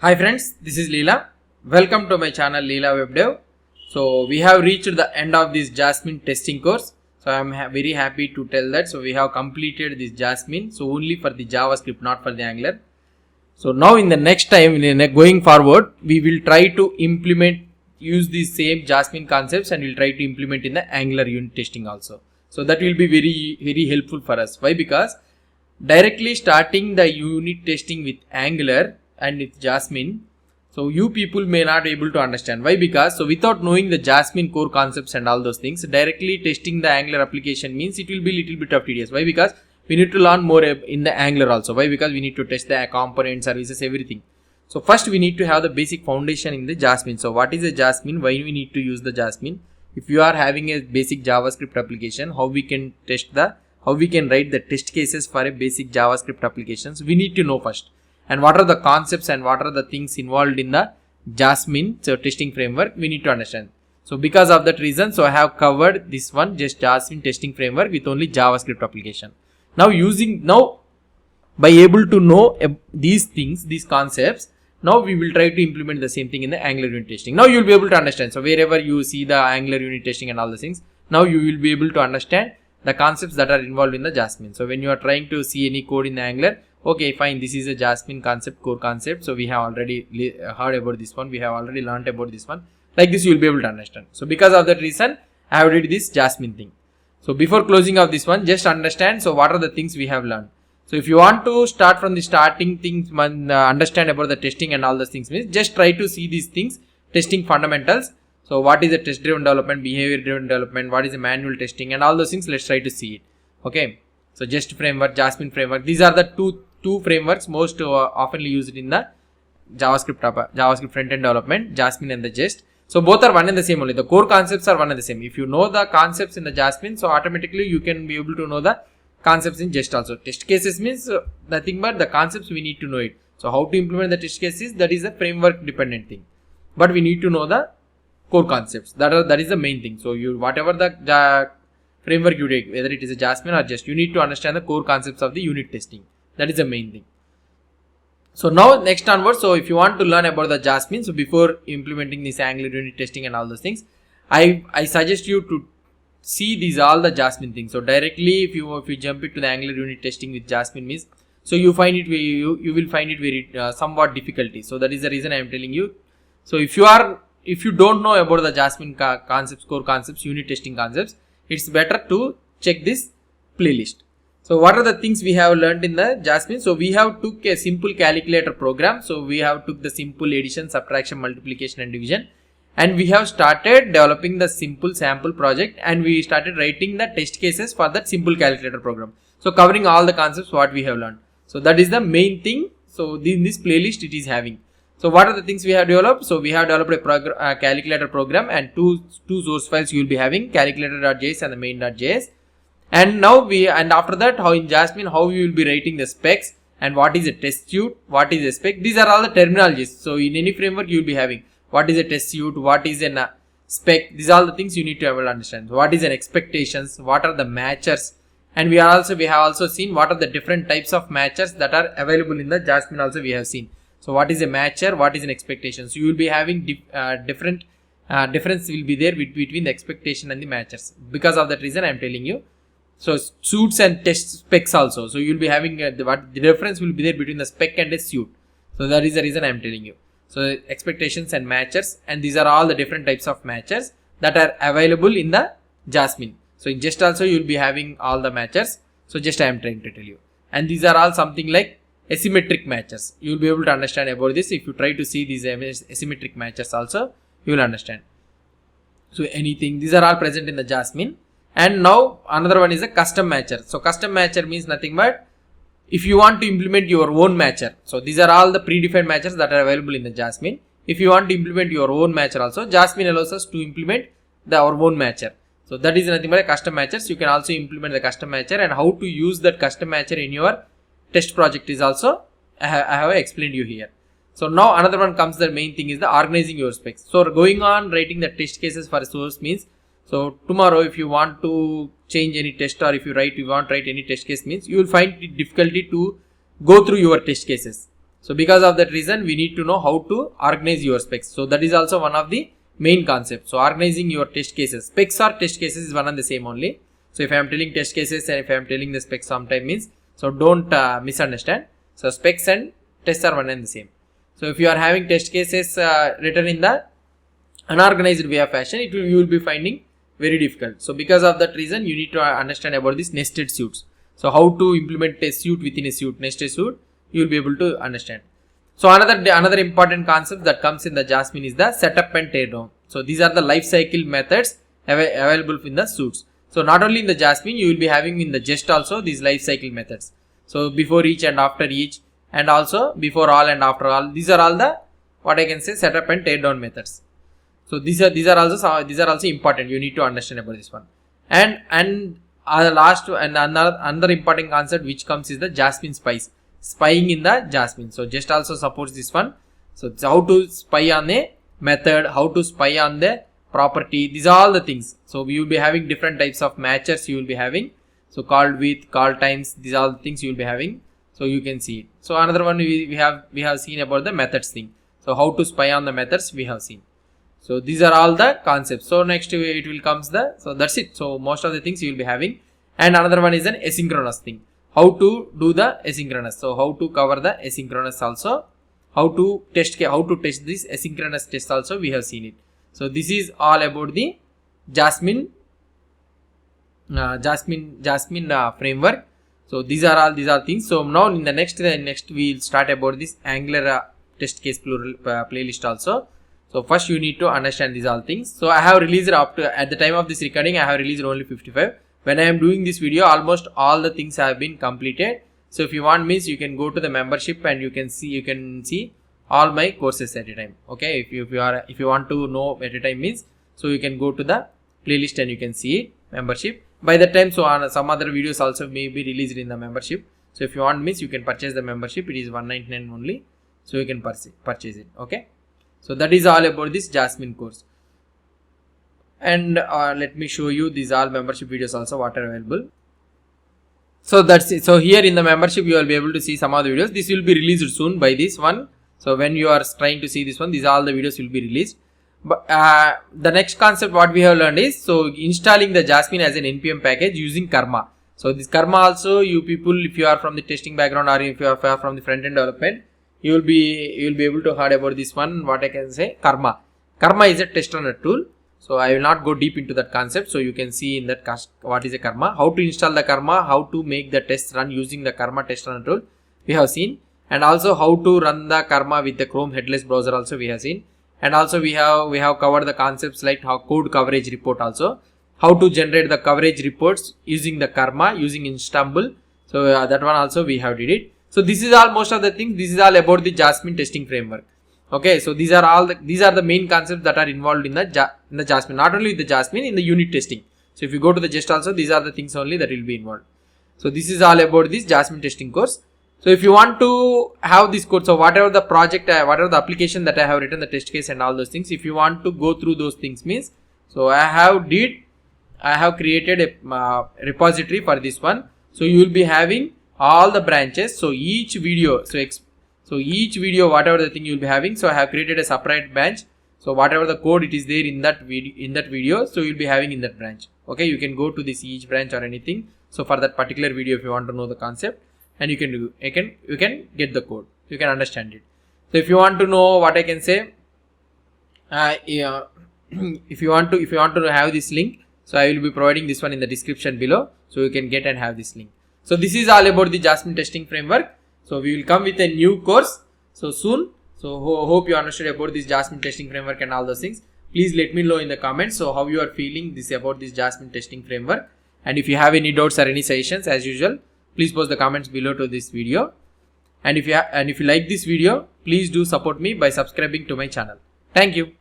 Hi friends, this is Leela. Welcome to my channel Leela WebDev. So we have reached the end of this Jasmine testing course. So I am very happy to tell that. So we have completed this Jasmine. So only for the JavaScript, not for the Angular. So now in the next time, going forward, we will try to use these same Jasmine concepts and we'll try to implement in the Angular unit testing also. So that will be very helpful for us. Why? Because directly starting the unit testing with Angular and with Jasmine, so you people may not be able to understand. Why? Because so without knowing the Jasmine core concepts and all those things, directly testing the Angular application means it will be little bit of tedious. Why? Because we need to learn more in the Angular also. Why? Because we need to test the component services, everything. So first we need to have the basic foundation in the Jasmine. So what is a Jasmine? Why we need to use the Jasmine? If you are having a basic JavaScript application, how we can write the test cases for a basic JavaScript applications, we need to know first. And what are the concepts and what are the things involved in the Jasmine testing framework, we need to understand. So because of that reason, so I have covered this one, just Jasmine testing framework with only JavaScript application. Now by able to know these things, these concepts, now we will try to implement the same thing in the Angular unit testing. Now you will be able to understand. So wherever you see the Angular unit testing and all the things, now you will be able to understand the concepts that are involved in the Jasmine. So when you are trying to see any code in the Angular, okay, fine, this is a Jasmine concept, core concept. So we have already heard about this one. We have already learned about this one. Like this, you will be able to understand. So because of that reason, I have did this Jasmine thing. So before closing of this one, just understand. So what are the things we have learned? So if you want to start from the starting things, understand about the testing and all those things, means just try to see these things, testing fundamentals. So what is the test driven development, behavior driven development, what is the manual testing and all those things, let's try to see it. Okay. So Jest framework, Jasmine framework, these are the two frameworks most often used in the JavaScript front-end development, Jasmine and the Jest. So both are one and the same only. The core concepts are one and the same. If you know the concepts in the Jasmine, so automatically you can be able to know the concepts in Jest also. Test cases means nothing but the concepts, we need to know it. So how to implement the test cases, that is a framework dependent thing. But we need to know the core concepts. That is the main thing. So whatever the framework you take, whether it is a Jasmine or Jest, you need to understand the core concepts of the unit testing. That is the main thing. So now next onwards, so if you want to learn about the Jasmine, so before implementing this Angular unit testing and all those things, I suggest you to see these all the Jasmine things. So directly if you jump into the Angular unit testing with Jasmine means, so you find it you will find it very somewhat difficulty. So that is the reason I am telling you. So if you don't know about the Jasmine concepts, core concepts, unit testing concepts, it's better to check this playlist. So what are the things we have learned in the Jasmine? So we have took a simple calculator program. So we have took the simple addition, subtraction, multiplication and division. And we have started developing the simple sample project and we started writing the test cases for that simple calculator program. So covering all the concepts what we have learned. So that is the main thing. So in this playlist it is having. So what are the things we have developed? So we have developed a calculator program and two source files you will be having, calculator.js and the main.js. And now after that, how in Jasmine, how you will be writing the specs and what is a test suite, what is a spec. These are all the terminologies. So in any framework you will be having what is a test suite, what is a spec. These are all the things you need to understand. What is an expectations, what are the matchers, and we have also seen what are the different types of matchers that are available in the Jasmine. Also we have seen. So what is a matcher, what is an expectation. So you will be having different difference will be there between the expectation and the matchers. Because of that reason I am telling you. So suits and test specs also. So you will be having the difference will be there between the spec and a suit. So that is the reason I am telling you. So expectations and matchers, and these are all the different types of matchers that are available in the Jasmine. So in Jest also you will be having all the matchers. So just I am trying to tell you. And these are all something like asymmetric matchers. You will be able to understand about this. If you try to see these asymmetric matchers also, you will understand. So anything, these are all present in the Jasmine. And now another one is a custom matcher. So custom matcher means nothing but if you want to implement your own matcher. So these are all the predefined matchers that are available in the Jasmine. If you want to implement your own matcher also, Jasmine allows us to implement our own matcher. So that is nothing but a custom matchers. You can also implement the custom matcher, and how to use that custom matcher in your test project is also I have explained you here. So now another one comes, the main thing is the organizing your specs. So going on writing the test cases for a source means, so tomorrow if you want to change any test, or if you want to write any test case means, you will find it difficulty to go through your test cases. So because of that reason, we need to know how to organize your specs. So that is also one of the main concepts. So organizing your test cases. Specs or test cases is one and the same only. So if I am telling test cases and if I am telling the specs sometime means, so don't misunderstand. So specs and tests are one and the same. So if you are having test cases written in the unorganized way of fashion, you will be finding very difficult. So because of that reason, you need to understand about this nested suits. So how to implement a suit within a suit, nested suit, you will be able to understand. So another important concept that comes in the Jasmine is the setup and teardown. So these are the life cycle methods available in the suits. So not only in the Jasmine, you will be having in the Jest also these life cycle methods. So before each and after each, and also before all and after all. These are all the what I can say setup and teardown methods. So these are also important. You need to understand about this one. And last and another important concept which comes is the Jasmine spies. Spying in the Jasmine. So Jest also supports this one. So it's how to spy on a method, how to spy on the property. These are all the things. So we will be having different types of matchers you will be having. So called with, call times, these are all the things you will be having. So you can see it. So another one we have seen about the methods thing. So how to spy on the methods we have seen. So these are all the concepts. So next it will comes so that's it. So most of the things you will be having. And another one is an asynchronous thing. How to do the asynchronous. So how to cover the asynchronous also. How to test this asynchronous test also we have seen it. So this is all about the Jasmine framework. So these are things. So now in the next we will start about this Angular test case playlist also. So first you need to understand these all things. So I have released at the time of this recording I have released only 55. When I am doing this video, almost all the things have been completed. So if you want means you can go to the membership and you can see all my courses at a time. Okay, if you want to know at a time means, so you can go to the playlist and you can see it, membership. By that time, so on some other videos also may be released in the membership. So if you want means you can purchase the membership. It is $199 only. So you can purchase it. Okay. So that is all about this Jasmine course. And let me show you these all membership videos also what are available. So that's it. So here in the membership you will be able to see some of the videos. This will be released soon by this one. So when you are trying to see this one, these all the videos will be released. But the next concept what we have learned is so installing the Jasmine as an npm package using Karma. So this Karma also, you people, if you are from the testing background or if you are from the front end development, you will be able to heard about this one. What I can say, Karma. Karma is a test runner tool. So I will not go deep into that concept. So you can see in that what is a Karma, how to install the Karma, how to make the test run using the Karma test runner tool we have seen, and also how to run the Karma with the Chrome headless browser also we have seen. And also we have covered the concepts like how code coverage report also, how to generate the coverage reports using the Karma using Istanbul. So that one also we have did it. So this is all most of the things. This is all about the Jasmine testing framework. Okay, so these are the main concepts that are involved in the Jasmine. Not only the Jasmine, in the unit testing. So if you go to the Jest also, these are the things only that will be involved. So this is all about this Jasmine testing course. So if you want to have this code, so whatever the project, whatever the application that I have written, the test case and all those things, if you want to go through those things means, so I have created a repository for this one. So you will be having all the branches. So each video, whatever the thing you will be having. So I have created a separate branch. So whatever the code it is there in that video, so you will be having in that branch. Okay, you can go to this each branch or anything. So for that particular video, if you want to know the concept, and you can get the code, you can understand it. So if you want to know what I can say, if you want to have this link, so I will be providing this one in the description below, so you can get and have this link. So this is all about the Jasmine testing framework. So we will come with a new course so soon. So hope you understood about this Jasmine testing framework and all those things. Please let me know in the comments so how you are feeling about this Jasmine testing framework, and if you have any doubts or any suggestions, as usual, please post the comments below to this video. And if you like this video, please do support me by subscribing to my channel. Thank you.